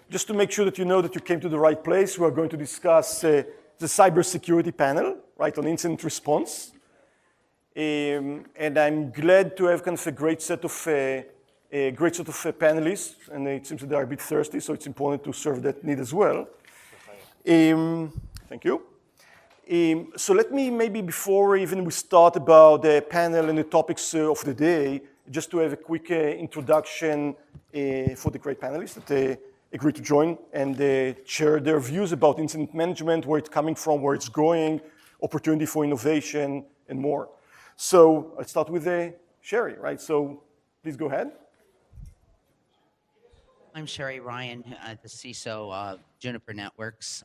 just to make sure that you know that you came to the right place, we are going to discuss the cybersecurity panel, right, on incident response. And I'm glad to have kind of a great set of panelists, and it seems that they are a bit thirsty, so it's important to serve that need as well. Thank you. So let me maybe before even we start about the panel and the topics of the day, just to have a quick introduction for the great panelists that agreed to join and share their views about incident management, where it's coming from, where it's going, opportunity for innovation, and more. So I'll start with Sherry, right? So please go ahead. I'm Sherry Ryan, the CISO of Juniper Networks.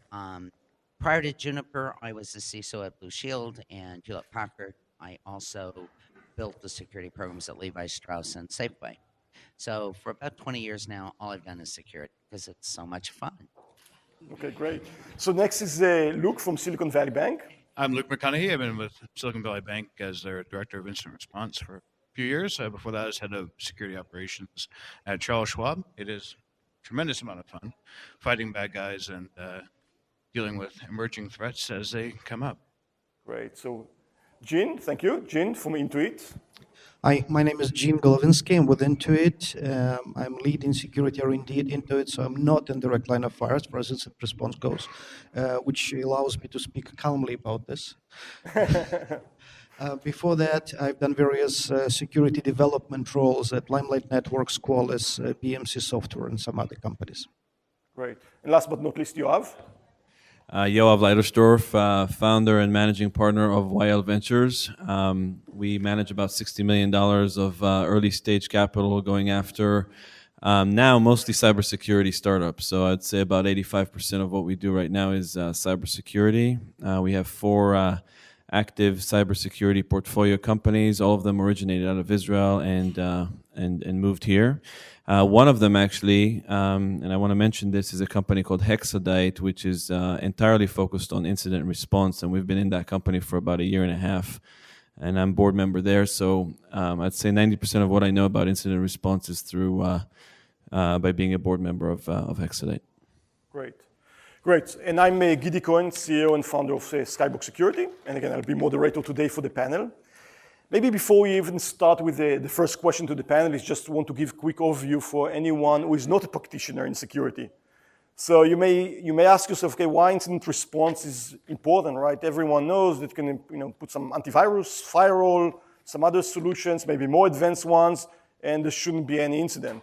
Prior to Juniper, I was the CISO at Blue Shield and Hewlett-Packard. I also built the security programs at Levi Strauss and Safeway. So for about 20 years now, all I've done is security because it's so much fun. Okay, great. So next is Luke from Silicon Valley Bank. I'm Luke McConaughey. I've been with Silicon Valley Bank as their Director of Incident Response for a few years. Before that, I was Head of Security Operations at Charles Schwab. It is a tremendous amount of fun fighting bad guys and dealing with emerging threats as they come up. Great. So Jean, thank you. Jean from Intuit. Hi, my name is Jim Golovinsky. I'm with Intuit. I'm leading security R&D at Intuit, so I'm not in direct line of fire as far as incident response goes, which allows me to speak calmly about this. Before that, I've done various security development roles at Limelight Networks, Qualys, BMC Software, and some other companies. Great. And last but not least, Yoav. Yoav Leitersdorf, founder and managing partner of YL Ventures. We manage about $60 million of early stage capital going after now mostly cybersecurity startups. So I'd say about 85% of what we do right now is cybersecurity. We have 4 active cybersecurity portfolio companies. All of them originated out of Israel and moved here. One of them actually, and I want to mention this, is a company called Hexadite, which is entirely focused on incident response, and we've been in that company for about 1.5 years, and I'm board member there. So I'd say 90% of what I know about incident response is through by being a board member of Hexadite. Great. Great. And I'm Gidi Cohen, CEO and founder of Skybox Security, and again, I'll be moderator today for the panel. Maybe before we even start with the first question to the panelists, just want to give a quick overview for anyone who is not a practitioner in security. So you may ask yourself, okay, why incident response is important, right? Everyone knows that you can put some antivirus, firewall, some other solutions, maybe more advanced ones, and there shouldn't be any incident.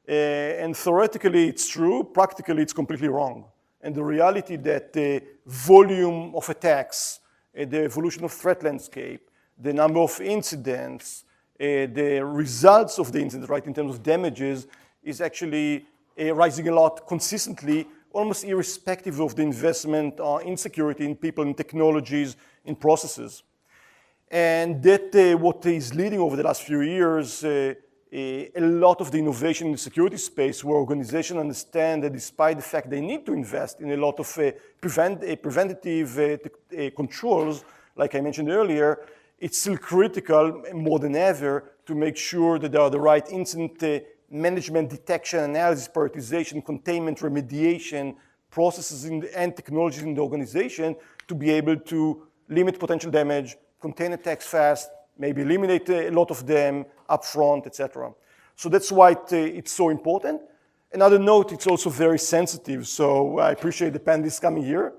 And theoretically, it's true. Practically, it's completely wrong. And the reality that the volume of attacks, the evolution of threat landscape, the number of incidents, the results of the incident, right, in terms of damages, is actually rising a lot consistently, almost irrespective of the investment in security, in people, in technologies, in processes. And that what is leading over the last few years, a lot of the innovation in the security space, where organizations understand that despite the fact they need to invest in a lot of preventative controls, like I mentioned earlier, it's still critical more than ever to make sure that there are the right incident management, detection, analysis, prioritization, containment, remediation processes and technologies in the organization to be able to limit potential damage, contain attacks fast, maybe eliminate a lot of them upfront, etc. So that's why it's so important. Another note, it's also very sensitive. So I appreciate the panelists coming here.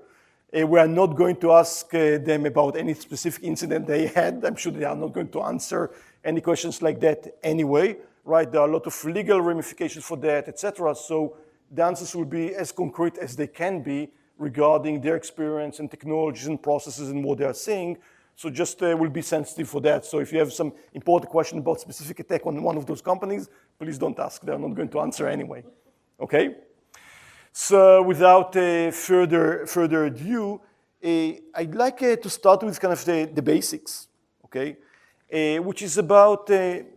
We are not going to ask them about any specific incident they had. I'm sure they are not going to answer any questions like that anyway, right? There are a lot of legal ramifications for that, etc. So the answers will be as concrete as they can be regarding their experience and technologies and processes and what they are seeing. So just will be sensitive for that. So if you have some important question about specific attack on one of those companies, please don't ask. They're not going to answer anyway, okay? So without further ado, I'd like to start with kind of the basics, okay? Which is about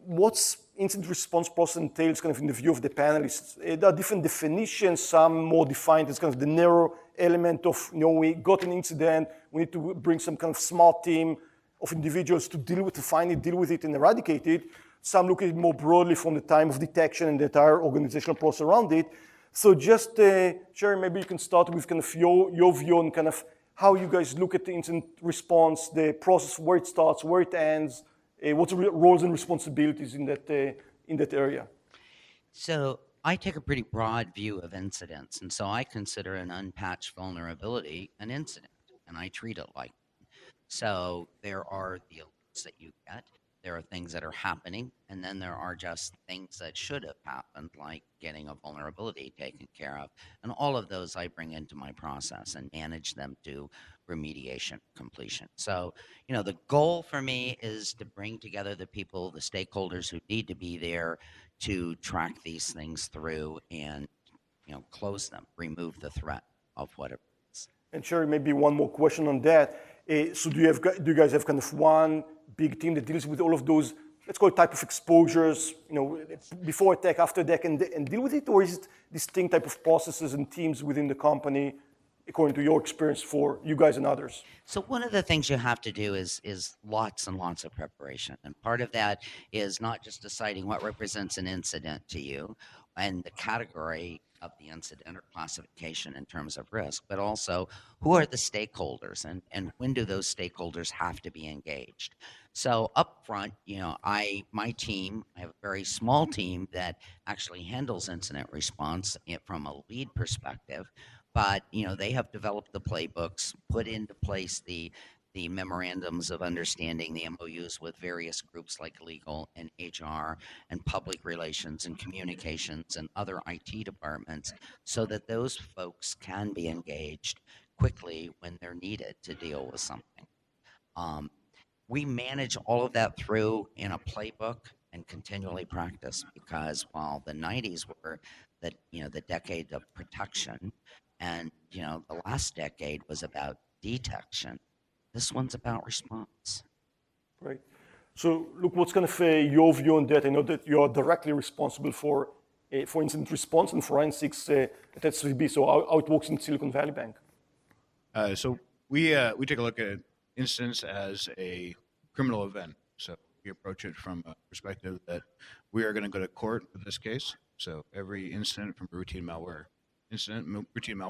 what's incident response process entails kind of in the view of the panelists. There are different definitions, some more defined as kind of the narrow element of, we got an incident, we need to bring some kind of smart team of individuals to deal with it and eradicate it. Some look at it more broadly from the time of detection and the entire organizational process around it. So just, Sharon, maybe you can start with kind of your view on kind of how you guys look at the incident response, the process, where it starts, where it ends, what's the roles and responsibilities in that area. So I take a pretty broad view of incidents, and so I consider an unpatched vulnerability an incident, and I treat it like. So there are the alerts that you get, there are things that are happening, and then there are just things that should have happened, like getting a vulnerability taken care of. And all of those I bring into my process and manage them to remediation completion. So, the goal for me is to bring together the people, the stakeholders who need to be there to track these things through and, close them, remove the threat of whatever it is. And Sherry, maybe one more question on that. So do you guys have kind of one big team that deals with all of those, let's call it type of exposures, before attack, after attack, and deal with it? Or is it distinct type of processes and teams within the company, according to your experience for you guys and others? So one of the things you have to do is lots and lots of preparation. And part of that is not just deciding what represents an incident to you and the category of the incident or classification in terms of risk, but also who are the stakeholders and when do those stakeholders have to be engaged. So up front, my team, I have a very small team that actually handles incident response from a lead perspective, but they have developed the playbooks, put into place the memorandums of understanding, the MOUs with various groups like legal and HR and public relations and communications and other IT departments, so that those folks can be engaged quickly when they're needed to deal with something. We manage all of that through in a playbook and continually practice, because while the 90s were the decade of protection, and the last decade was about detection, this one's about response. Right. So look, what's kind of your view on that? I know that you are directly responsible for incident response and forensics at SVB. So how it works in Silicon Valley Bank? So we take a look at incidents as a criminal event. So we approach it from a perspective that we are going to go to court with this case. So every incident from a routine malware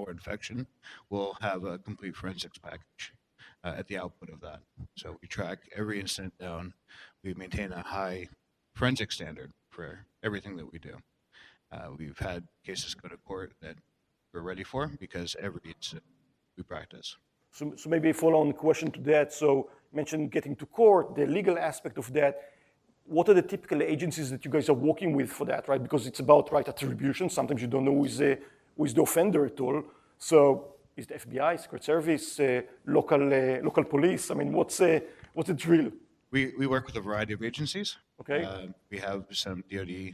infection will have a complete forensics package at the output of that. So we track every incident down. We maintain a high forensic standard for everything that we do. We've had cases go to court that we're ready for because every incident we practice. So maybe a follow-on question to that. So you mentioned getting to court, the legal aspect of that. What are the typical agencies that you guys are working with for that, right? Because it's about right attribution. Sometimes you don't know who is the offender at all. So is the FBI, Secret Service, local police? I mean, what's the drill? We work with a variety of agencies. Okay. We have some DoD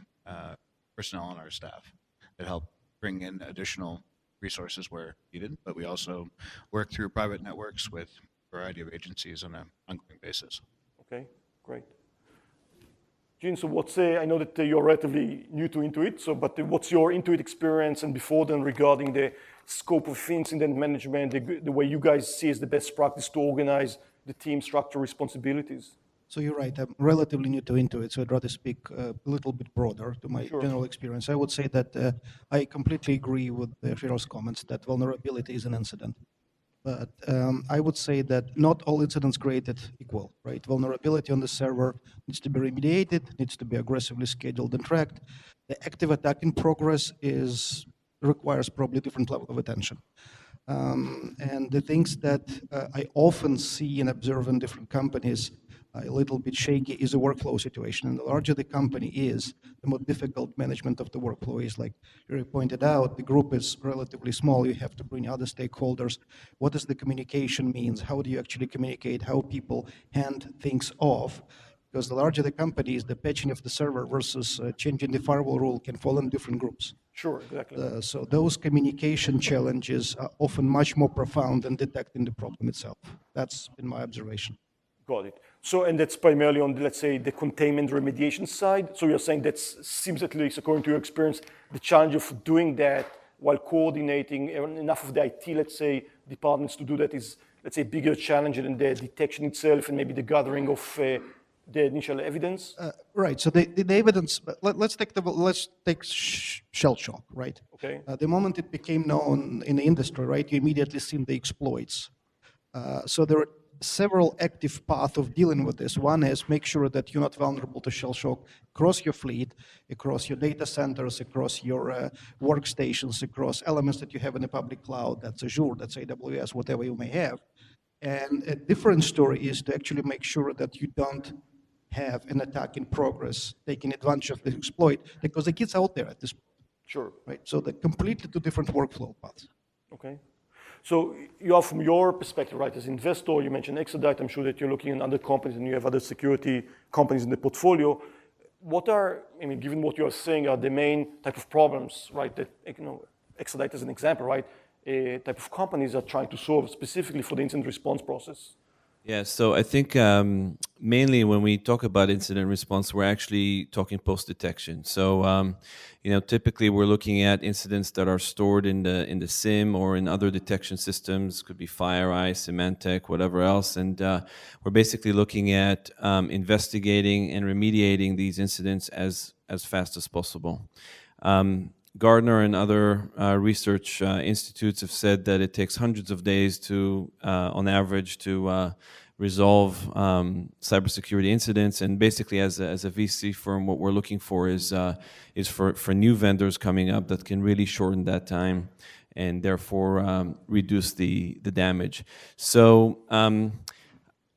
personnel on our staff that help bring in additional resources where needed, but we also work through private networks with a variety of agencies on an ongoing basis. Okay, great. Gene, so I know that you're relatively new to Intuit, but what's your Intuit experience and before then regarding the scope of incident management, the way you guys see as the best practice to organize the team structure responsibilities? So you're right, I'm relatively new to Intuit, so I'd rather speak a little bit broader to my general experience. I would say that I completely agree with Shiro's comments that vulnerability is an incident. But I would say that not all incidents created equal, right? Vulnerability on the server needs to be remediated, needs to be aggressively scheduled and tracked. The active attack in progress requires probably a different level of attention. And the things that I often see and observe in different companies a little bit shaky is a workflow situation. And the larger the company is, the more difficult management of the workflow is. Like you pointed out, the group is relatively small. You have to bring other stakeholders. What does the communication means? How do you actually communicate? How people hand things off? Because the larger the company is, the patching of the server versus changing the firewall rule can fall in different groups. Sure, exactly. So those communication challenges are often much more profound than detecting the problem itself. That's been my observation. Got it. So, and that's primarily on, let's say, the containment remediation side. So you're saying that seems, at least according to your experience, the challenge of doing that while coordinating enough of the IT, let's say, departments to do that is, let's say, a bigger challenge than the detection itself and maybe the gathering of the initial evidence? Right. So the evidence. Let's take shell shock. Right. Okay. The moment it became known in the industry, right, you immediately seen the exploits. So there are several active paths of dealing with this. One is make sure that you're not vulnerable to shell shock across your fleet, across your data centers, across your workstations, across elements that you have in the public cloud. That's Azure, that's AWS, whatever you may have. And a different story is to actually make sure that you don't have an attack in progress, taking advantage of the exploit, because the kid's out there at this point. Sure. Right? So they're completely two different workflow paths. Okay. So you are, from your perspective, right, as investor, you mentioned Exadite. I'm sure that you're looking at other companies and you have other security companies in the portfolio. What are, I mean, given what you are saying, are the main type of problems, right, that, Exadite as an example, right, type of companies are trying to solve specifically for the incident response process? Yeah, so I think mainly when we talk about incident response, we're actually talking post-detection. So, typically we're looking at incidents that are stored in the SIM or in other detection systems. Could be FireEye, Symantec, whatever else, and we're basically looking at investigating and remediating these incidents as fast as possible. Gartner and other research institutes have said that it takes hundreds of days to, on average, to resolve cybersecurity incidents. And basically, as a VC firm, what we're looking for is for new vendors coming up that can really shorten that time and therefore reduce the damage. So.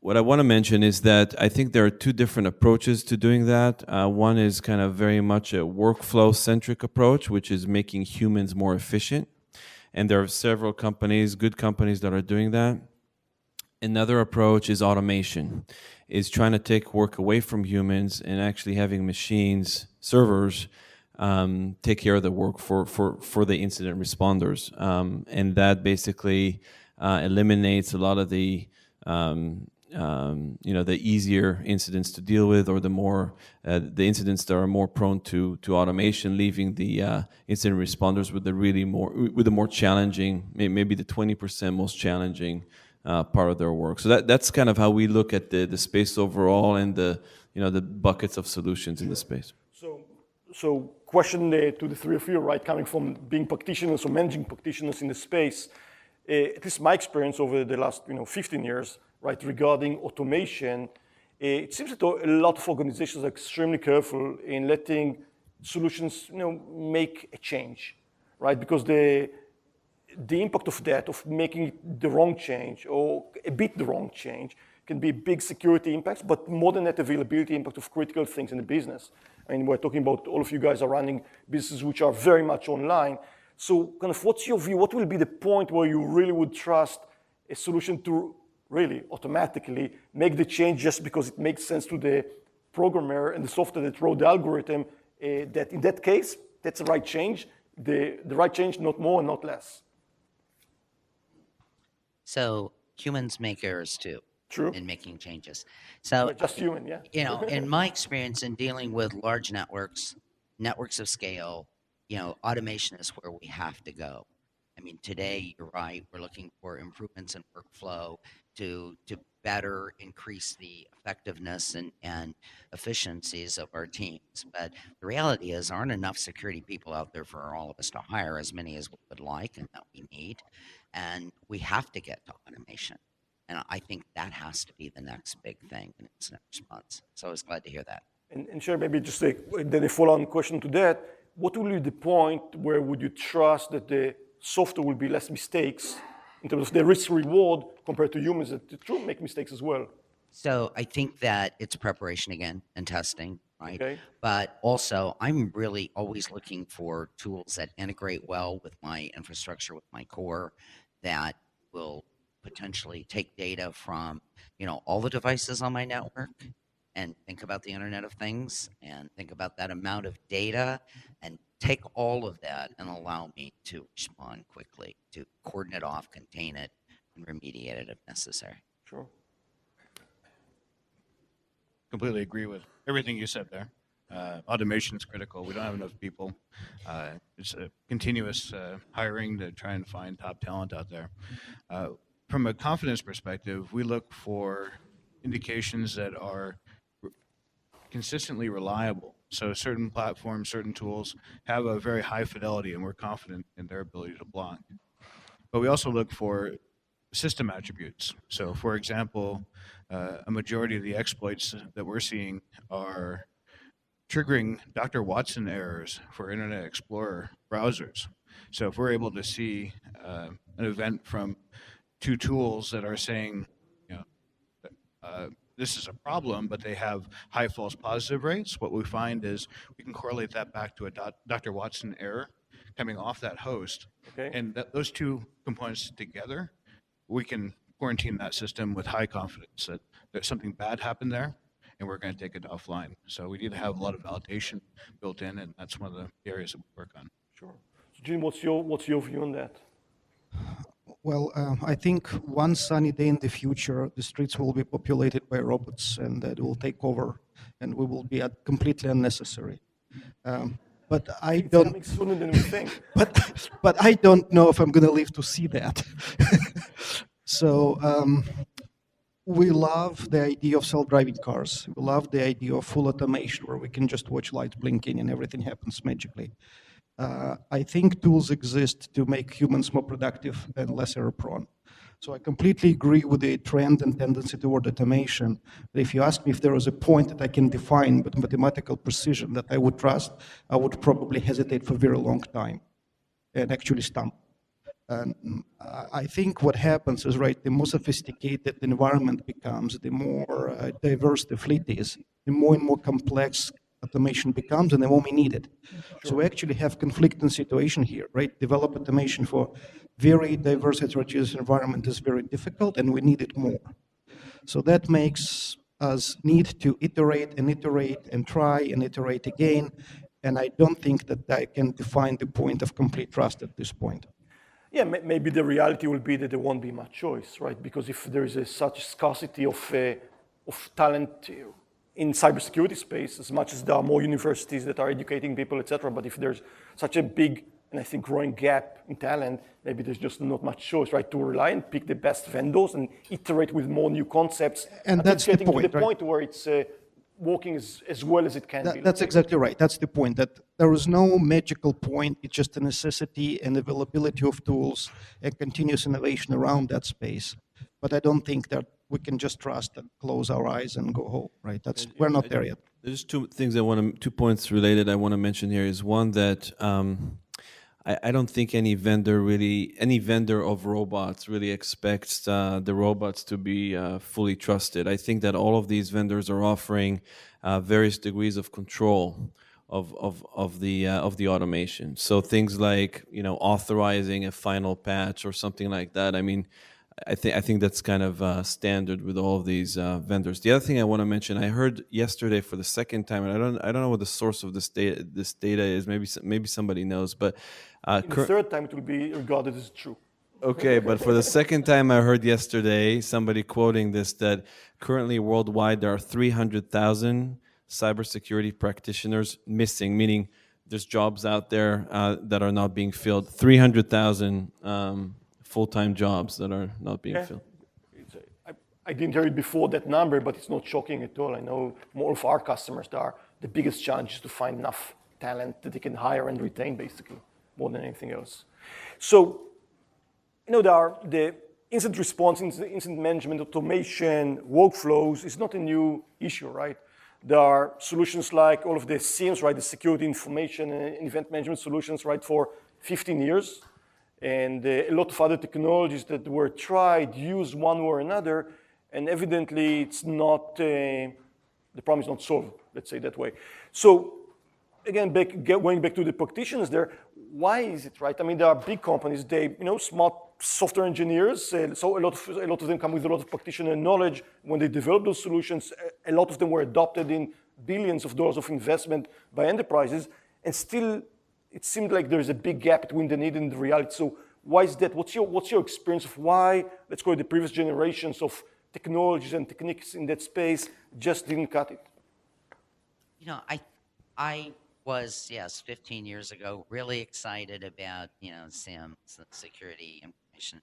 What I want to mention is that I think there are two different approaches to doing that. One is kind of very much a workflow-centric approach, which is making humans more efficient. And there are several companies, good companies, that are doing that. Another approach is automation, is trying to take work away from humans and actually having machines, servers, take care of the work for the incident responders. And that basically eliminates a lot of the the easier incidents to deal with, or the incidents that are more prone to automation, leaving the incident responders with the more challenging, maybe the 20% most challenging part of their work. So that's kind of how we look at the space overall and the buckets of solutions in the space. So question to the three of you, right, coming from being practitioners or managing practitioners in the space, at least my experience over the last 15 years, right, regarding automation, it seems that a lot of organizations are extremely careful in letting solutions, make a change, right? Because the impact of that, of making the wrong change or a bit the wrong change, can be big security impacts, but more than that, availability impact of critical things in the business. I mean, we're talking about all of you guys are running businesses which are very much online. So kind of what's your view? What will be the point where you really would trust a solution to really automatically make the change just because it makes sense to the programmer and the software that wrote the algorithm, that in that case, that's the right change, the right change, not more and not less? So humans make errors too. True. In making changes. So just human, yeah. In my experience in dealing with large networks of scale, automation is where we have to go. I mean, today, you're right, we're looking for improvements in workflow to better increase the effectiveness and efficiencies of our teams. But the reality is, there aren't enough security people out there for all of us to hire, as many as we would like and that we need. And we have to get to automation. And I think that has to be the next big thing in incident response. So I was glad to hear that. And sure, maybe just a follow-on question to that. What will be the point where would you trust that the software will be less mistakes in terms of the risk-reward compared to humans that do make mistakes as well? So I think that it's preparation again and testing, right? Okay. But also, I'm really always looking for tools that integrate well with my infrastructure, with my core, that will potentially take data from, all the devices on my network and think about the Internet of Things and think about that amount of data and take all of that and allow me to respond quickly, to cordon it off, contain it, and remediate it if necessary. Sure. Completely agree with everything you said there. Automation is critical. We don't have enough people. It's a continuous hiring to try and find top talent out there. From a confidence perspective, we look for indications that are consistently reliable. So certain platforms, certain tools have a very high fidelity, and we're confident in their ability to block. But we also look for system attributes. So, for example, a majority of the exploits that we're seeing are triggering Dr. Watson errors for Internet Explorer browsers. So, if we're able to see an event from two tools that are saying, you know, this is a problem, but they have high false positive rates, what we find is we can correlate that back to a Dr. Watson error coming off that host. Okay. And those two components together, we can quarantine that system with high confidence that there's something bad happened there, and we're going to take it offline. So we need to have a lot of validation built in, and that's one of the areas that we work on. Sure. So Jim, what's your view on that? Well, I think one sunny day in the future, the streets will be populated by robots, and that will take over, and we will be completely unnecessary. But I It's don't. coming sooner than we think. But I don't know if I'm going to live to see that. So we love the idea of self-driving cars. We love the idea of full automation, where we can just watch lights blinking and everything happens magically. I think tools exist to make humans more productive and less error-prone. So I completely agree with the trend and tendency toward automation. But if you ask me if there is a point that I can define with mathematical precision that I would trust, I would probably hesitate for a very long time and actually stump. And I think what happens is, right, the more sophisticated the environment becomes, the more diverse the fleet is, the more and more complex automation becomes, and the more we need it. Sure. So we actually have conflicting situation here, right? Develop automation for very diverse heterogeneous environment is very difficult, and we need it more. So that makes us need to iterate and try and iterate again. And I don't think that I can define the point of complete trust at this point. Yeah, maybe the reality will be that there won't be much choice, right? Because if there is such scarcity of talent in cybersecurity space, as much as there are more universities that are educating people, etc., but if there's such a big and I think growing gap in talent, maybe there's just not much choice, right? To rely and pick the best vendors and iterate with more new concepts. And that's the point, to the point where it's working as well as it can be. That's exactly right. That's the point, that there is no magical point. It's just a necessity and availability of tools and continuous innovation around that space. But I don't think that we can just trust and close our eyes and go home, right? We're not there yet. There's two things 2 points related I want to mention here. Is one that I don't think any vendor of robots really expects the robots to be fully trusted. I think that all of these vendors are offering various degrees of control of the automation. So things like, authorizing a final patch or something like that. I mean, I think that's kind of standard with all of these vendors. The other thing I want to mention, I heard yesterday for the second time, and I don't know what the source of this data is. Maybe somebody knows, but the third time it will be regarded as true. Okay, but for the second time, I heard yesterday somebody quoting this, that currently worldwide there are 300,000 cybersecurity practitioners missing, meaning there's jobs out there that are not being filled. 300,000 full-time jobs that are not being filled. I didn't hear it before, that number, but it's not shocking at all. I know more of our customers, the biggest challenge is to find enough talent that they can hire and retain, basically, more than anything else. So, there are the incident response, incident management, automation, workflows is not a new issue, right? There are solutions like all of the SIEMs, right? The security information and event management solutions, right? For 15 years. And a lot of other technologies that were tried, used one way or another, and evidently it's not, the problem is not solved, let's say that way. So again, going back to the practitioners there, why is it, right? I mean, there are big companies, they, smart software engineers, so a lot of them come with a lot of practitioner knowledge. When they develop those solutions, a lot of them were adopted in billions of dollars of investment by enterprises, and still it seemed like there's a big gap between the need and the reality. So why is that? What's your experience of why, let's call it the previous generations of technologies and techniques in that space just didn't cut it? I was, 15 years ago, really excited about, SIEM, security information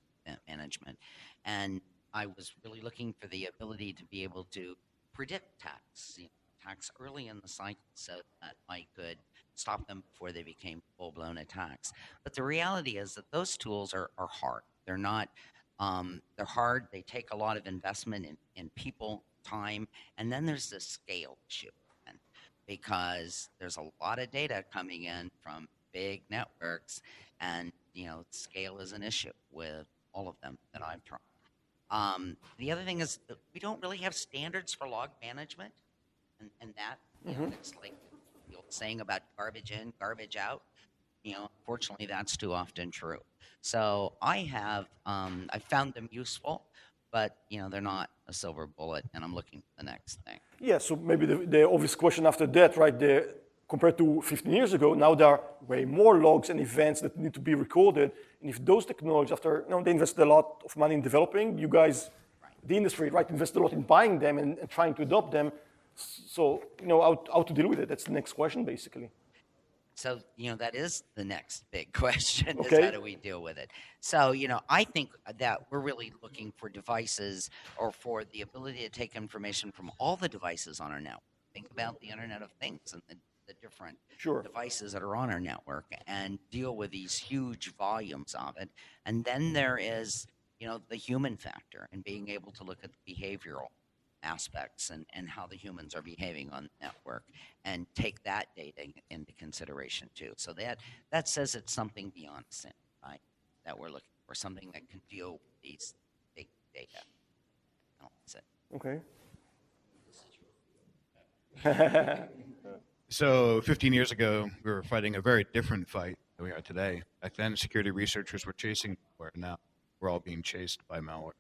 management. And I was really looking for the ability to be able to predict attacks, attacks early in the cycle so that I could stop them before they became full-blown attacks. But the reality is that those tools are hard. They're not, they're hard. They take a lot of investment in people, time, and then there's the scale issue. And because there's a lot of data coming in from big networks, and scale is an issue with all of them that I've tried. The other thing is that we don't really have standards for log management, and that it's like the old saying about garbage in, garbage out. Unfortunately, that's too often true. So I found them useful, but they're not a silver bullet, and I'm looking for the next thing. Yeah, so maybe the obvious question after that, right? Compared to 15 years ago, now there are way more logs and events that need to be recorded. And if those technologies, after they invested a lot of money in developing, you guys, the industry, right, invested a lot in buying them and trying to adopt them. So how to deal with it? That's the next question, basically. So, that is the next big question, Okay. is how do we deal with it? So, I think that we're really looking for devices, or for the ability to take information from all the devices on our network. Think about the Internet of Things and the different devices that are on our network, and deal with these huge volumes of it. And then there is, the human factor, and being able to look at the behavioral aspects and how the humans are behaving on the network, and take that data into consideration too. So that says it's something beyond SIM, right? That we're looking for, something that can deal with these big data. That's it. Okay. So 15 years ago, we were fighting a very different fight than we are today. Back then, security researchers were chasing malware. Now we're all being chased by malware.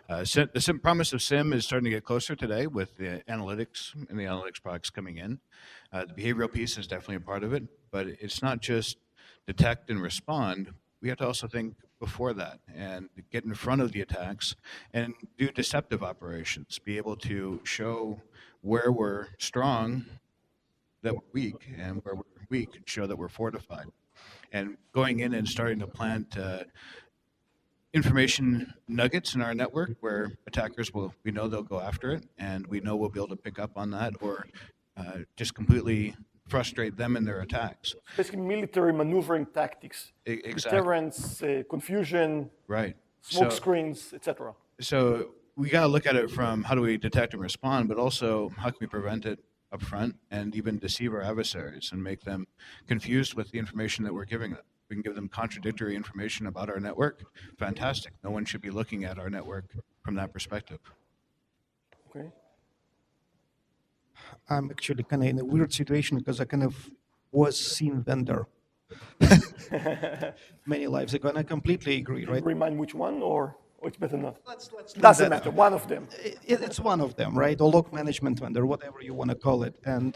The promise of SIM is starting to get closer today with the analytics and the analytics products coming in. The behavioral piece is definitely a part of it, but it's not just detect and respond. We have to also think before that and get in front of the attacks and do deceptive operations, be able to show where we're strong, that we're weak, and where we're weak, show that we're fortified. And going in and starting to plant information nuggets in our network where attackers we know they'll go after it, and we know we'll be able to pick up on that, or just completely frustrate them in their attacks. Basically, military maneuvering tactics, Exactly. deterrence, confusion, Right. smoke screens, etc. So we got to look at it from how do we detect and respond, but also how can we prevent it up front and even deceive our adversaries and make them confused with the information that we're giving them. We can give them contradictory information about our network. Fantastic. No one should be looking at our network from that perspective. Okay. I'm actually kind of in a weird situation because I kind of was SIEM vendor many lives ago, and I completely agree, right? Remind which one, or it's better not? Let's Doesn't matter, one of them. It's one of them, right? Or log management vendor, whatever you want to call it. And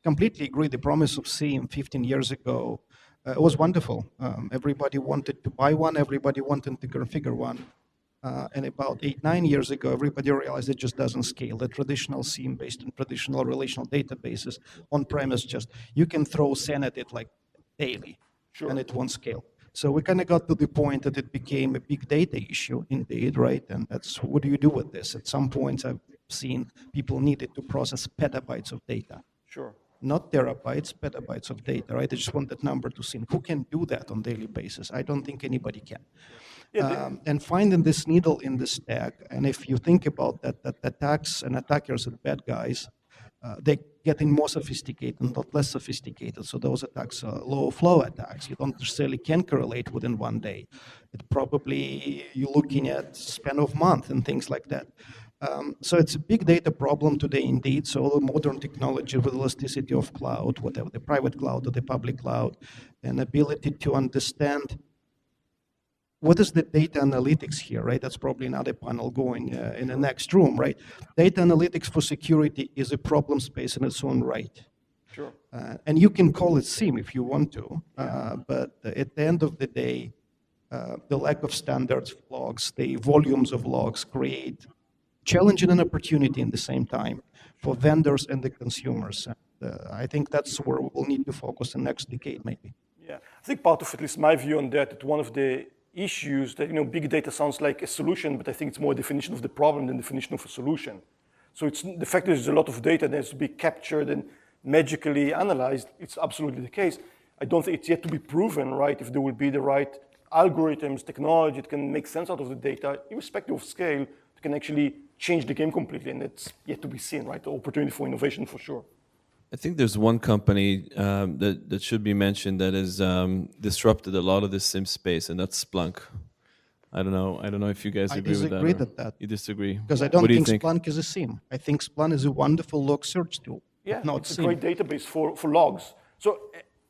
completely agree, the promise of SIEM 15 years ago was wonderful. Everybody wanted to buy one, everybody wanted to configure one. And about 8-9 years ago, everybody realized it just doesn't scale. The traditional SIEM based on traditional relational databases on-premise, just you can throw SAN at it like daily, and it won't scale. So we kind of got to the point that it became a big data issue indeed, right? And that's, what do you do with this? At some points I've seen people needed to process petabytes of data. Sure. Not terabytes, petabytes of data, right? I just want that number to see. Who can do that on a daily basis? I don't think anybody can. And finding this needle in the stack, and if you think about that attacks and attackers and bad guys, they're getting more sophisticated, not less sophisticated. So those attacks are low flow attacks. You don't necessarily can correlate within one day. It probably, you're looking at span of month and things like that. So it's a big data problem today indeed. So all the modern technology with elasticity of cloud, whatever, the private cloud or the public cloud, and ability to understand what is the data analytics here, right? That's probably another panel going in the next room, right? Data analytics for security is a problem space in its own right. Sure. And you can call it SIEM if you want to, but at the end of the day, the lack of standards of logs, the volumes of logs create challenge and an opportunity in the same time for vendors and the consumers. I think that's where we'll need to focus in the next decade, maybe. Yeah, I think part of at least my view on that one of the issues that, big data sounds like a solution, but I think it's more a definition of the problem than definition of a solution. So it's the fact that there's a lot of data that has to be captured and magically analyzed. It's absolutely the case. I don't think it's yet to be proven, right, if there will be the right algorithms, technology that can make sense out of the data, irrespective of scale, that can actually change the game completely, and it's yet to be seen, right? The opportunity for innovation for sure. I think there's one company that should be mentioned that has disrupted a lot of the SIM space, and that's Splunk. I don't know if you guys I agree with that. disagree or with that. You disagree? Because I don't What do you think Splunk is a SIM. I think Splunk is a wonderful log search tool. Yeah, not it's SIM. a great database for logs. So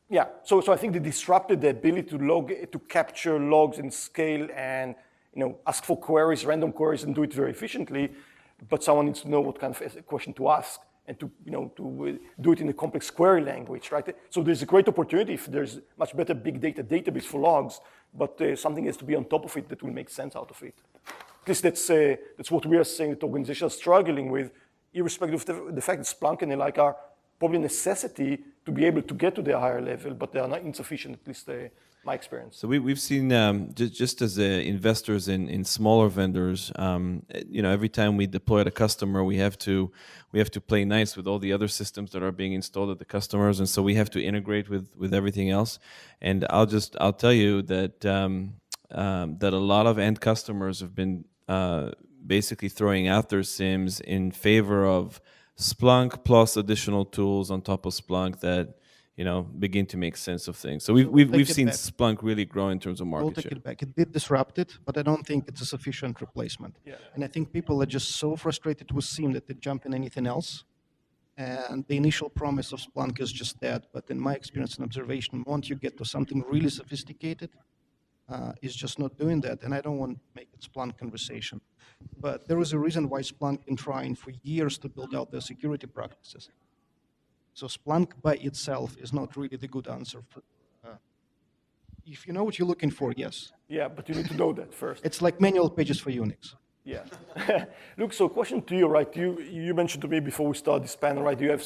yeah, so I think they disrupted the ability to capture logs in scale and ask for queries, random queries, and do it very efficiently. But someone needs to know what kind of question to ask and to do it in a complex query language, right? So there's a great opportunity if there's much better big data database for logs, but something has to be on top of it that will make sense out of it. At least that's what we are saying that organizations are struggling with, irrespective of the fact that Splunk and the like are probably a necessity to be able to get to the higher level, but they are not insufficient, at least my experience. So we've seen just as investors in smaller vendors, every time we deploy at a customer, we have to play nice with all the other systems that are being installed at the customers, and so we have to integrate with everything else. And I'll tell you that that a lot of end customers have been basically throwing out their SIMs in favor of Splunk plus additional tools on top of Splunk that begin to make sense of things. So we've seen Splunk really grow in terms of We'll market take share. it back. It did disrupt it, but I don't think it's a sufficient replacement. Yeah. And I think people are just so frustrated with SIEM that they jump in anything else. And the initial promise of Splunk is just that. But in my experience and observation, once you get to something really sophisticated, it's just not doing that. And I don't want to make it Splunk conversation. But there is a reason why Splunk been trying for years to build out their security practices. So Splunk by itself is not really the good answer. If you know what you're looking for, yes. Yeah, but you need to know that first. It's like manual pages for Unix. Yeah. Look, so question to you, right? You mentioned to me before we start this panel, right? You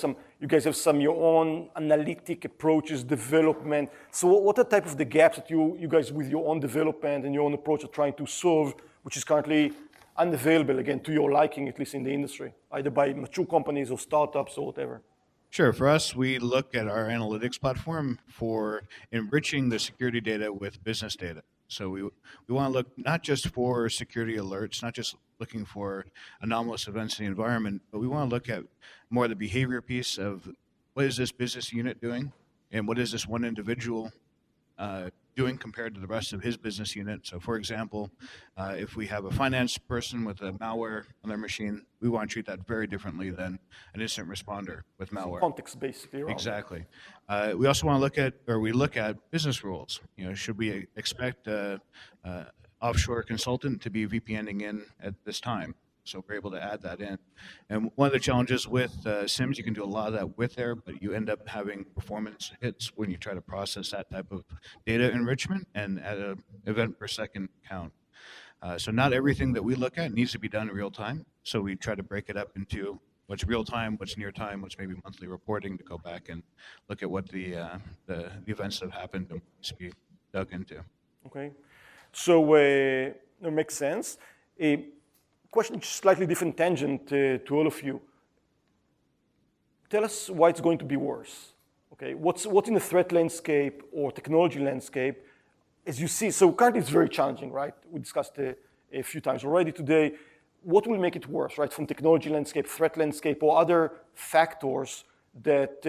guys have some your own analytic approaches, development. So what are type of the gaps that you guys with your own development and your own approach are trying to solve, which is currently unavailable, again, to your liking, at least in the industry, either by mature companies or startups or whatever? Sure. For us, we look at our analytics platform for enriching the security data with business data. So we want to look not just for security alerts, not just looking for anomalous events in the environment, but we want to look at more the behavior piece of what is this business unit doing and what is this one individual doing compared to the rest of his business unit. So for example, if we have a finance person with a malware on their machine, we want to treat that very differently than an incident responder with malware. Context, basically. Right? Exactly. We also want to look at business rules. Should we expect an offshore consultant to be VPNing in at this time? So we're able to add that in. And one of the challenges with SIMs, you can do a lot of that with there, but you end up having performance hits when you try to process that type of data enrichment and at an event per second count. So not everything that we look at needs to be done in real time. So we try to break it up into what's real time, what's near time, what's maybe monthly reporting to go back and look at what the events that have happened and to be dug into. Okay. So it makes sense. Question, slightly different tangent to all of you. Tell us why it's going to be worse. Okay, what's in the threat landscape or technology landscape, as you see? So currently it's very challenging, right? We discussed a few times already today. What will make it worse, right? From technology landscape, threat landscape, or other factors that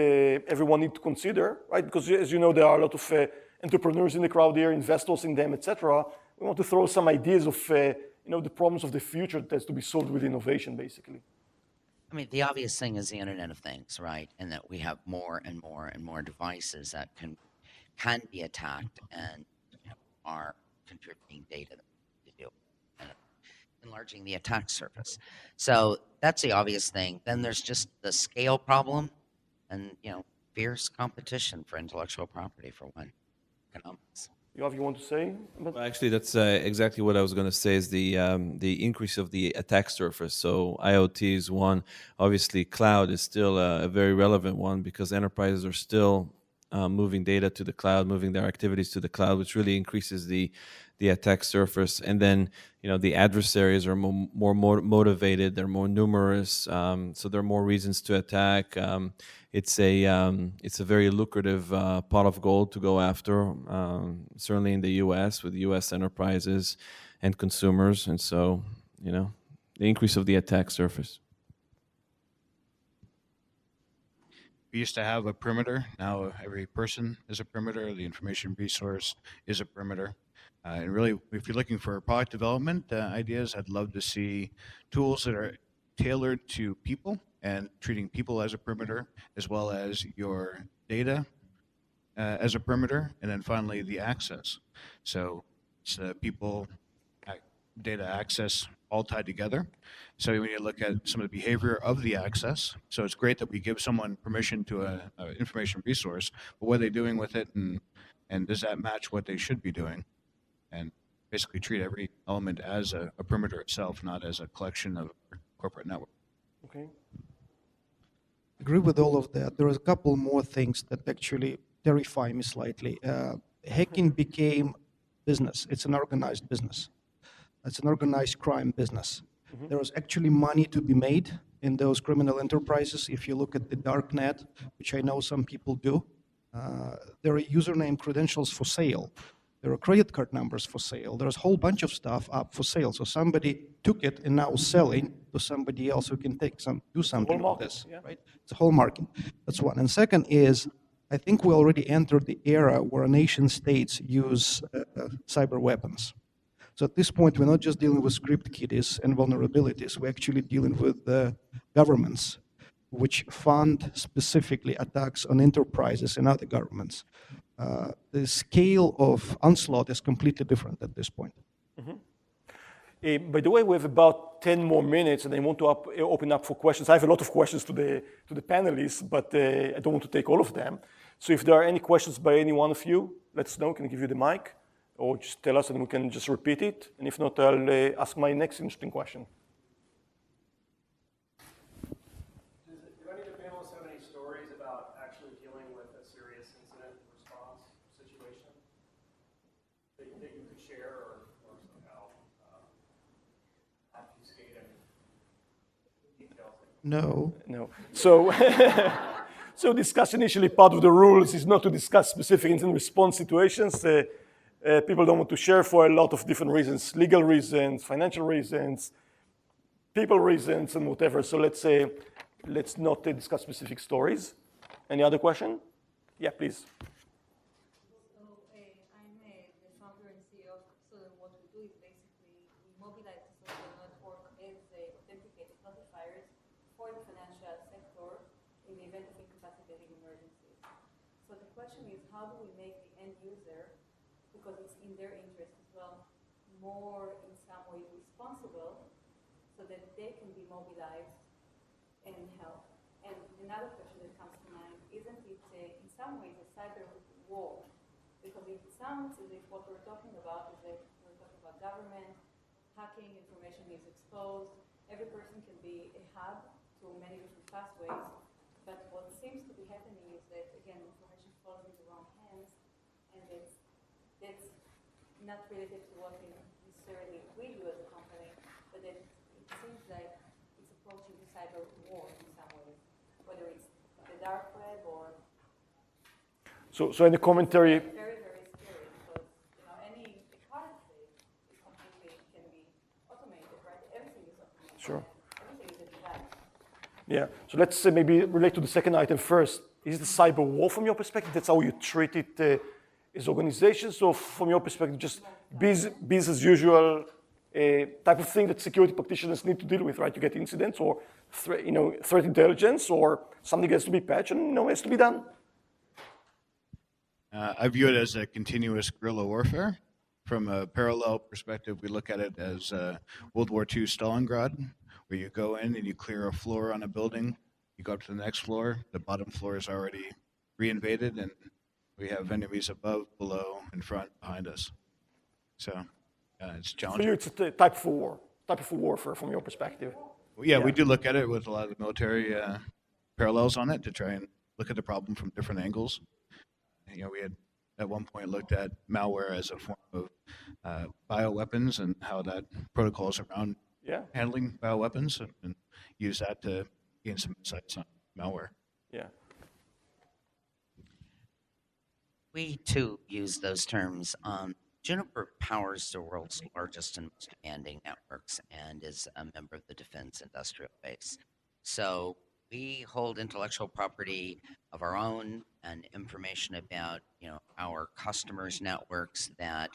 everyone needs to consider, right? Because as you know, there are a lot of entrepreneurs in the crowd here, investors in them, etc. We want to throw some ideas of the problems of the future that has to be solved with innovation, basically. I mean, the obvious thing is the Internet of Things, right? And that we have more and more and more devices that can be attacked and are contributing data to do and enlarging the attack surface. So that's the obvious thing. Then there's just the scale problem, and fierce competition for intellectual property for one. Economics. Yoav, you want to say? Well, actually, that's exactly what I was going to say is the increase of the attack surface. So IoT is one. Obviously, cloud is still a very relevant one because enterprises are still moving data to the cloud, moving their activities to the cloud, which really increases the the attack surface. And then, the adversaries are more motivated, they're more numerous, so there are more reasons to attack. It's a very lucrative pot of gold to go after, certainly in the U.S. with U.S. enterprises and consumers. And so, the increase of the attack surface. We used to have a perimeter. Now every person is a perimeter. The information resource is a perimeter. And really, if you're looking for product development ideas, I'd love to see tools that are tailored to people and treating people as a perimeter, as well as your data as a perimeter, and then finally the access. So it's people, data, access, all tied together. So when you look at some of the behavior of the access, so it's great that we give someone permission to an information resource, but what are they doing with it, and does that match what they should be doing? And basically treat every element as a perimeter itself, not as a collection of corporate network. Okay. Agree with all of that. There are a couple more things that actually terrify me slightly. Hacking became business. It's an organized business. It's an organized crime business. There is actually money to be made in those criminal enterprises. If you look at the dark net, which I know some people do, there are username credentials for sale. There are credit card numbers for sale. There's a whole bunch of stuff up for sale. So somebody took it and now selling to somebody else who can do something with this, right? It's a whole market. That's one. And second is, I think we already entered the era where nation states use cyber weapons. So at this point, we're not just dealing with script kiddies and vulnerabilities. We're actually dealing with governments which fund specifically attacks on enterprises and other governments. The scale of onslaught is completely different at this point. By the way, we have about 10 more minutes, and I want to open up for questions. I have a lot of questions to the panelists, but I don't want to take all of them. So if there are any questions by any one of you, let us know. Can I give you the mic? Or just tell us and we can just repeat it. And if not, I'll ask my next interesting question. Do any of the panelists have any stories about actually dealing with a serious incident response situation that you could share or somehow obfuscate any details? No. So, so discussion initially part of the rules is not to discuss specific incident response situations. People don't want to share for a lot of different reasons, legal reasons, financial reasons, people reasons, and whatever. So let's not discuss specific stories. Any other question? Yeah, please. So I'm the founder and CEO. So what we do is basically we mobilize the social network as authenticated notifiers for the financial sector in the event of incapacitating emergencies. So the question is, how do we make the end user, because it's in their interest as well, more in some way responsible so that they can be mobilized and help? And another question that comes to mind, isn't it in some ways a cyber war? Because it sounds as if what we're talking about is that we're talking about government, hacking, information is exposed, every person can be a hub to many different pathways, but what seems to be happening is that, again, information falls into wrong hands, and that's not related to what necessarily we do as a company, but it seems like it's approaching the cyber war in some ways, whether it's the dark web or... So in the commentary... Very, very scary, because any currency is completely, can be automated, right? Everything is automated. Sure. Everything is a device. Yeah, so let's maybe relate to the second item first. Is the cyber war from your perspective? That's how you treat it as organizations, or from your perspective, just biz as usual type of thing that security practitioners need to deal with, right? You get incidents or threat intelligence or something has to be patched and has to be done. I view it as a continuous guerrilla warfare. From a parallel perspective, we look at it as World War II Stalingrad, where you go in and you clear a floor on a building, you go up to the next floor, the bottom floor is already reinvaded, and we have enemies above, below, in front, behind us. So it's challenging. For you, it's a type of warfare from your perspective. Yeah, we do look at it with a lot of the military parallels on it to try and look at the problem from different angles. We had at one point looked at malware as a form of bioweapons and how that protocols around Yeah, handling bioweapons and use that to gain some insights on malware. yeah. We too use those terms. Juniper powers the world's largest and most demanding networks and is a member of the Defense Industrial Base. So we hold intellectual property of our own and information about our customers' networks that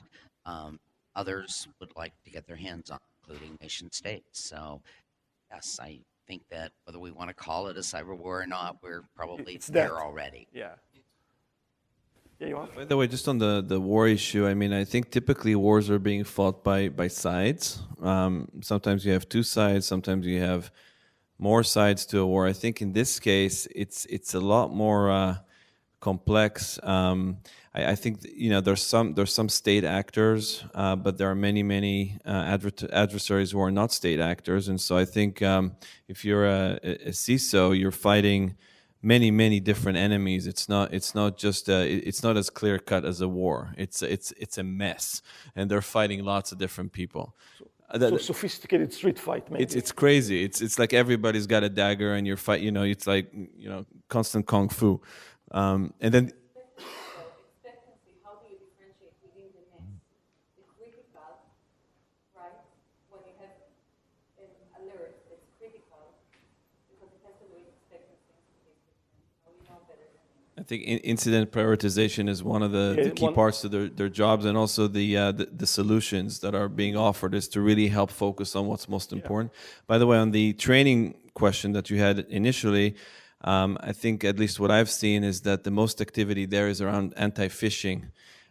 others would like to get their hands on, including nation states. So yes, I think that whether we want to call it a cyber war or not, we're probably It's there that. already. Yeah. Yeah, you want? By the way, just on the war issue, I mean, I think typically wars are being fought by sides. Sometimes you have two sides, sometimes you have more sides to a war. I think in this case, it's a lot more complex. I think there's some state actors, but there are many adversaries who are not state actors, and so I think if you're a CISO, you're fighting many different enemies. It's not just it's not as clear cut as a war. It's a mess, and they're fighting lots of different people. So sophisticated street fight, maybe. It's crazy. It's like everybody's got a dagger, and you're fight. It's like constant kung fu, and then. Expectancy, how do you differentiate within the mess? It's critical, right? When you have an alert that's critical, because it has to do with expectancy. How you know better than me. I think incident prioritization is one of the key parts to their jobs, and also the solutions that are being offered is to really help focus on what's most important. By the way, on the training question that you had initially, I think at least what I've seen is that the most activity there is around anti-phishing.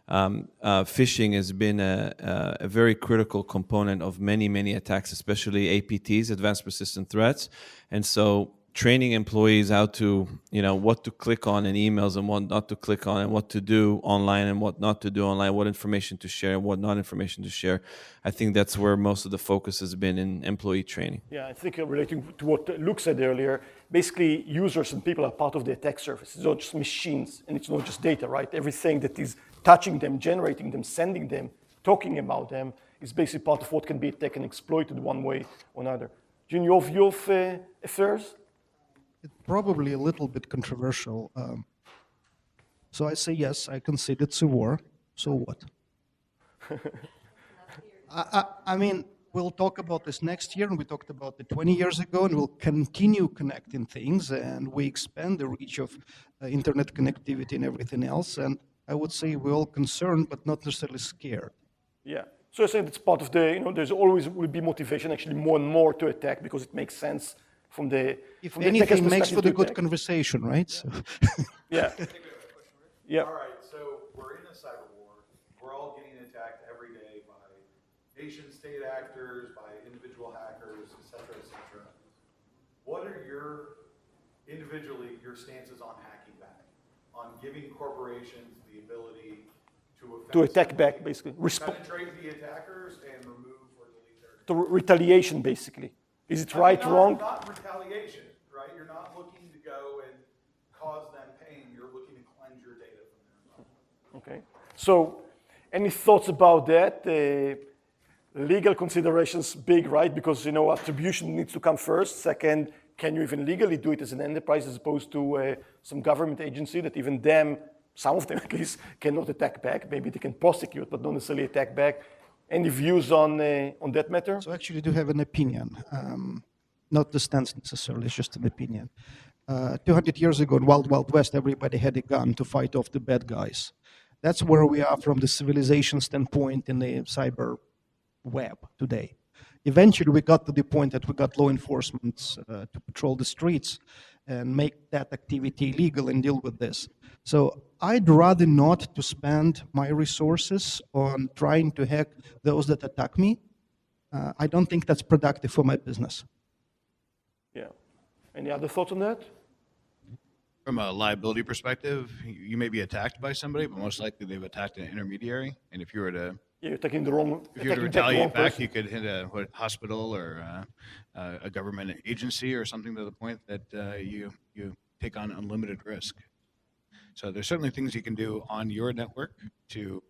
Phishing has been a very critical component of many attacks, especially APTs, advanced persistent threats, and so training employees how to, what to click on in emails and what not to click on, and what to do online and what not to do online, what information to share and what not information to share. I think that's where most of the focus has been in employee training. Yeah, I think relating to what Luke said earlier, basically users and people are part of the attack surface. It's not just machines and it's not just data, right? Everything that is touching them, generating them, sending them, talking about them is basically part of what can be attacked and exploited one way or another. Your view of affairs? It's probably a little bit controversial. So I say yes, I concede it's a war. So what? I mean, we'll talk about this next year, and we talked about it 20 years ago, and we'll continue connecting things, and we expand the reach of internet connectivity and everything else. And I would say we're all concerned, but not necessarily scared. Yeah. So I said it's part of the, there's always will be motivation actually more and more to attack because it makes sense from the If anything, makes for the good conversation, right? So. Yeah. Yeah. All right, so we're in a cyber war. We're all getting attacked every day by nation-state actors, by individual hackers, et cetera, et cetera. What are your stances on hacking back, on giving corporations the ability to attack back, basically? Penetrate the attackers and remove or delete their data? To retaliation, basically. Is it right, wrong? Not retaliation, right? You're not looking to go and cause them pain. You're looking to cleanse your data from them. Okay. So, any thoughts about that? Legal considerations big, right? Because attribution needs to come first. Second, can you even legally do it as an enterprise as opposed to some government agency that even them, some of them at least, cannot attack back? Maybe they can prosecute, but not necessarily attack back. Any views on that matter? So actually, I do have an opinion, not the stance necessarily, it's just an opinion. 200 years ago in Wild Wild West, everybody had a gun to fight off the bad guys. That's where we are from the civilization standpoint in the cyber web today. Eventually, we got to the point that we got law enforcement to patrol the streets and make that activity illegal and deal with this. So I'd rather not to spend my resources on trying to hack those that attack me. I don't think that's productive for my business. Yeah. Any other thoughts on that? From a liability perspective, you may be attacked by somebody, but most likely they've attacked an intermediary. And if you were to Yeah, you're attacking the wrong. If you were to retaliate back, you could hit a hospital or a government agency or something to the point that you take on unlimited risk. So there's certainly things you can do on your network to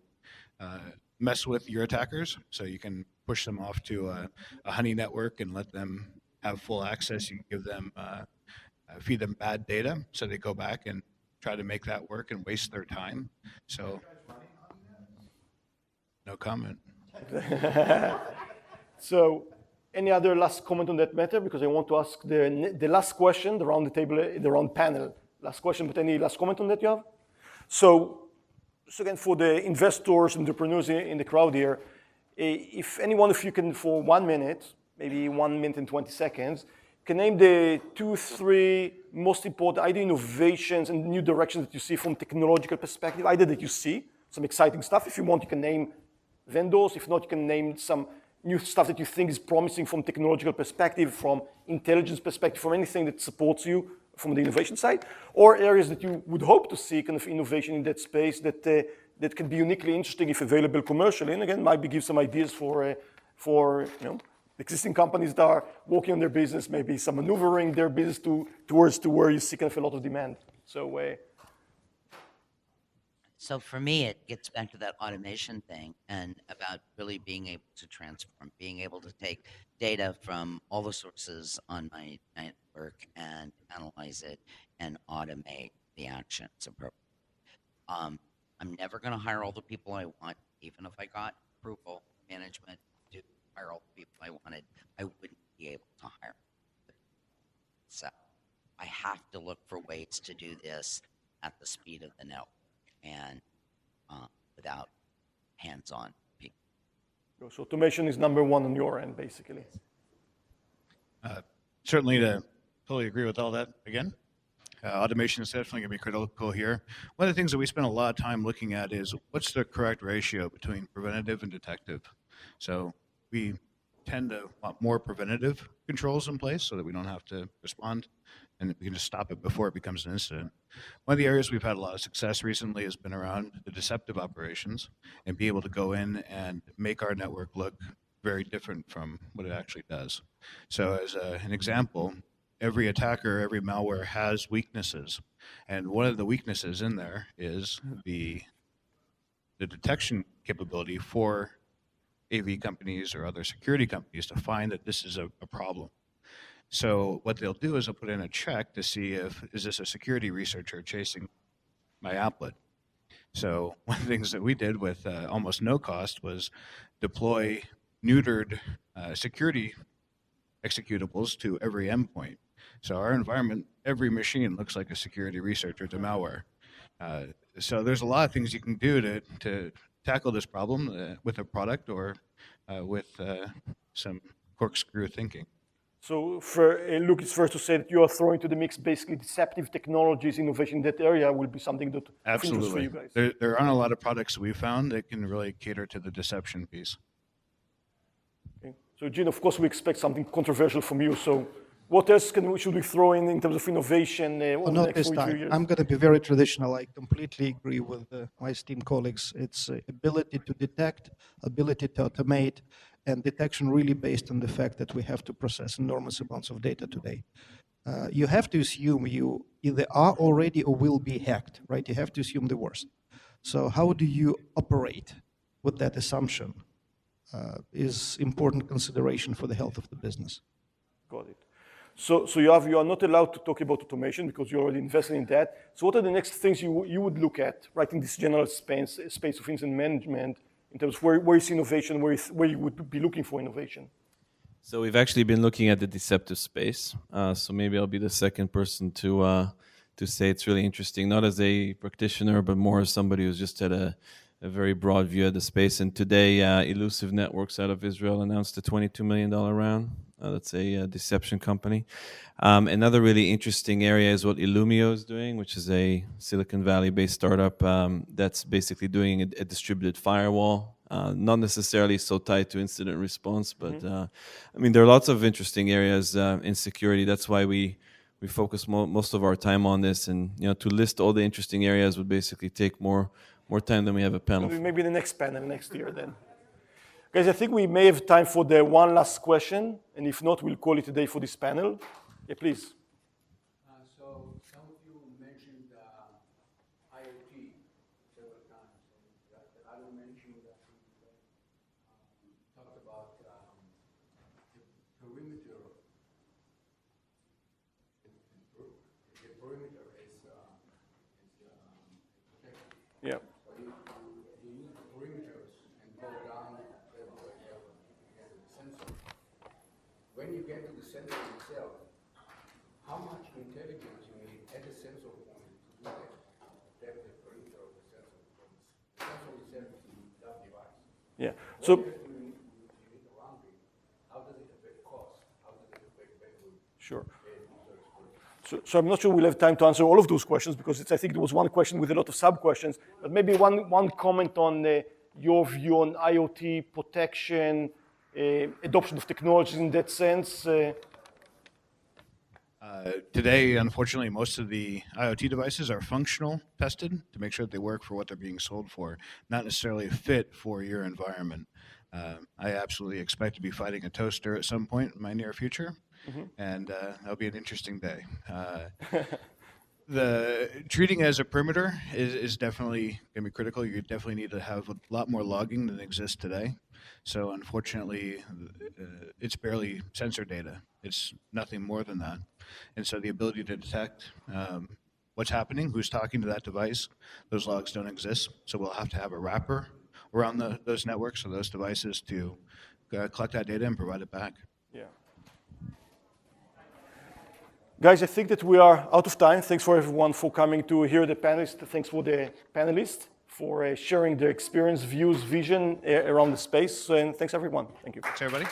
mess with your attackers. So you can push them off to a honey network and let them have full access. You can give them, feed them bad data, so they go back and try to make that work and waste their time. So, no comment. So, any other last comment on that matter? Because I want to ask the last question, the round the table, the round panel. Last question, but any last comment on that, Yoav? So again, for the investors, entrepreneurs in the crowd here, if any one of you can, for 1 minute, maybe 1 minute and 20 seconds, can name the 2, 3 most important either innovations and new directions that you see from technological perspective, either that you see, some exciting stuff. If you want, you can name vendors. If not, you can name some new stuff that you think is promising from technological perspective, from intelligence perspective, from anything that supports you from the innovation side, or areas that you would hope to see kind of innovation in that space that can be uniquely interesting if available commercially, and again, might be give some ideas for existing companies that are working on their business, maybe some maneuvering their business towards where you see kind of a lot of demand. So for me, it gets back to that automation thing and about really being able to transform, being able to take data from all the sources on my network and analyze it and automate the actions appropriately. I'm never going to hire all the people I want, even if I got approval management to hire all the people I wanted. I wouldn't be able to hire them. So I have to look for ways to do this at the speed of the network and without hands-on people. So automation is number one on your end, basically. Certainly to totally agree with all that again. Automation is definitely going to be critical here. One of the things that we spend a lot of time looking at is what's the correct ratio between preventative and detective. So we tend to want more preventative controls in place so that we don't have to respond and we can just stop it before it becomes an incident. One of the areas we've had a lot of success recently has been around the deceptive operations and be able to go in and make our network look very different from what it actually does. So as an example, every attacker, every malware has weaknesses. And one of the weaknesses in there is the detection capability for AV companies or other security companies to find that this is a problem. So what they'll do is they'll put in a check to see is this a security researcher chasing my applet. So one of the things that we did with almost no cost was deploy neutered security executables to every endpoint. So our environment, every machine looks like a security researcher to malware. So there's a lot of things you can do to tackle this problem with a product or with some corkscrew thinking. So, Luke, it's fair to say that you are throwing to the mix basically deceptive technologies, innovation in that area will be something that of interest for you guys. There aren't a lot of products that we found that can really cater to the deception piece. Okay. So, Gene, of course, we expect something controversial from you. So, what else should we throw in terms of innovation over the next 42 years? I'm going to be very traditional. I completely agree with my esteemed colleagues. It's ability to detect, ability to automate, and detection really based on the fact that we have to process enormous amounts of data today. You have to assume you either are already or will be hacked, right? You have to assume the worst. So how do you operate with that assumption is important consideration for the health of the business. Got it. So Yoav, you are not allowed to talk about automation because you're already invested in that. So what are the next things you would look at, right, in this general space of incident management, in terms of where is innovation, where you would be looking for innovation? So we've actually been looking at the deceptive space. So maybe I'll be the second person to say it's really interesting, not as a practitioner, but more as somebody who's just had a very broad view of the space. And today, Elusive Networks out of Israel announced a $22 million round. That's a deception company. Another really interesting area is what Illumio is doing, which is a Silicon Valley-based startup that's basically doing a distributed firewall. Not necessarily so tied to incident response, but I mean, there are lots of interesting areas in security. That's why we focus most of our time on this. And to list all the interesting areas would basically take more time than we have a panel. So maybe the next panel next year then. Guys, I think we may have time for the one last question, and if not, we'll call it a day for this panel. Yeah, please. So some of you mentioned IoT several times, and I don't mention that perimeter is protected. Yeah. So you use perimeters and go down the sensor. When you get to the sensor itself, how much intelligence you need at the sensor point to do that? Protect the perimeter of the sensor. The sensor itself is that device. Yeah. So. How does it affect cost? How does it affect bandwidth? Sure. So I'm not sure we'll have time to answer all of those questions because I think there was one question with a lot of sub-questions. But maybe one comment on your view on IoT protection, adoption of technologies in that sense. Today, unfortunately, most of the IoT devices are functional tested to make sure that they work for what they're being sold for, not necessarily fit for your environment. I absolutely expect to be fighting a toaster at some point in my near future, and that'll be an interesting day. The treating as a perimeter is definitely going to be critical. You definitely need to have a lot more logging than exists today. So unfortunately, it's barely sensor data. It's nothing more than that. And so the ability to detect what's happening, who's talking to that device, those logs don't exist. So we'll have to have a wrapper around those networks or those devices to collect that data and provide it back. Yeah. Guys, I think that we are out of time. Thanks for everyone for coming to hear the panelists. Thanks for the panelists for sharing their experience, views, vision around the space. And thanks everyone. Thank you. Thanks everybody.